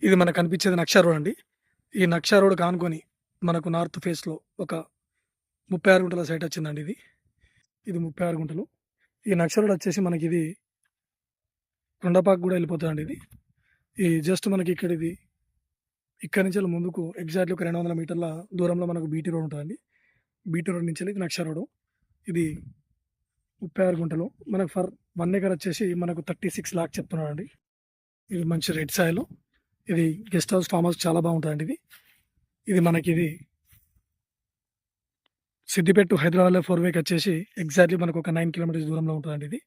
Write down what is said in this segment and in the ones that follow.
ఇది మనకు కనిపించేది నక్షా రోడ్ అండి. ఈ నక్షా రోడ్‌కి ఆనుకొని మనకు నార్త్ ఫేస్‌లో ఒక 36 గుంటల సైట్ వచ్చిందండి ఇది. ఇది 36 గుంటలు. ఈ నక్షా రోడ్ వచ్చేసి మనకిది కొండపాకు గూడా వెళ్ళిపోతదండి ఇది. ఈ జస్ట్ మనకి ఇక్కడి నుంచెల్లి ముందుకు ఎగ్జాక్ట్‌లీ ఒక 200 మీటర్ల దూరంలో మనకు బీటీ రోడ్ ఉంటదండి. బీటీ రోడ్ నుంచెల్లి ఇది నక్షా రోడ్. ఇది 36 గుంటలు. మనకు ఫర్ 1 ఎకర్ వచ్చేసి మనకు 36,00,000 చెప్తున్నాడండి. ఇది మంచి రెడ్ సాయిల్. ఇది గెస్ట్ హౌస్, ఫార్మ్ హౌస్ చాలా బాగుంటుందండి ఇది. ఇది మనకిది సిద్దిపేట టు హైదరాబాద్‌లో 4 వేకి వచ్చేసి ఎగ్జాక్ట్‌లీ మనకు ఒక 9 కిలోమీటర్స్ దూరంలో ఉంటదండి ఇది.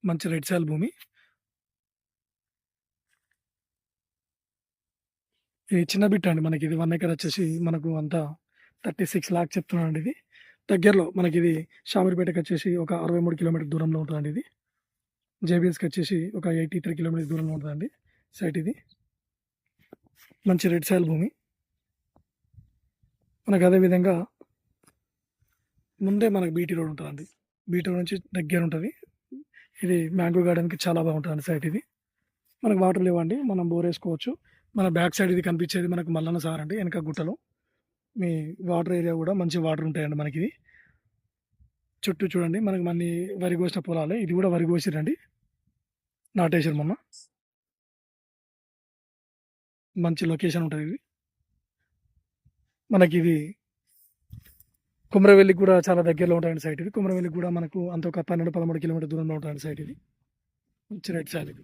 మంచి రెడ్ సాయిల్ భూమి. ఇది చిన్న బిట్ అండి మనకిది 1 ఎకర్ వచ్చేసి మనకు అంతా 36,00,000 చెప్తున్నాడండి ఇది. దగ్గరలో మనకిది షామీర్పేటకి వచ్చేసి ఒక 63 కిలోమీటర్ దూరంలో ఉంటదండి ఇది. జేబీఎస్‌కి వచ్చేసి ఒక 83 కిలోమీటర్స్ దూరంలో ఉంటదండి సైట్ ఇది. మంచి రెడ్ సాయిల్ భూమి. మనకు అదే విధంగా ముందే మనకు బీటీ రోడ్ ఉంటదండి. బీటీ రోడ్ నుంచి దగ్గర ఉంటది. ఇది మ్యాంగో గార్డెన్‌కి చాలా బాగుంటదండి సైట్ ఇది. మనకు వాటర్ లేవండి. మనం బోర్ ఏసుకోవచ్చు. మన బ్యాక్ సైడ్ ఇది కనిపించేది మనకు మల్లన్న సాగర్ అండి. వెనక గుట్టలో మీ వాటర్ ఏరియా కూడా మంచి వాటర్ ఉంటాయండి మనకిది. చుట్టూ చూడండి మనకు మళ్ళీ వరి కోసిన పొలాలే. ఇది కూడా వరి కోసిర్రండి. నాటేసారు మొన్న. మంచి లొకేషన్ ఉంటది ఇది. మనకిది కుమ్రవెల్లికి కూడా చాలా దగ్గరలో ఉంటదండి సైట్ ఇది. కుమ్రవెల్లికి కూడా మనకు అంత ఒక 12, 13 కిలోమీటర్ దూరంలో ఉంటదండి సైట్ ఇది. మంచి రైట్ సైడ్ ఇది.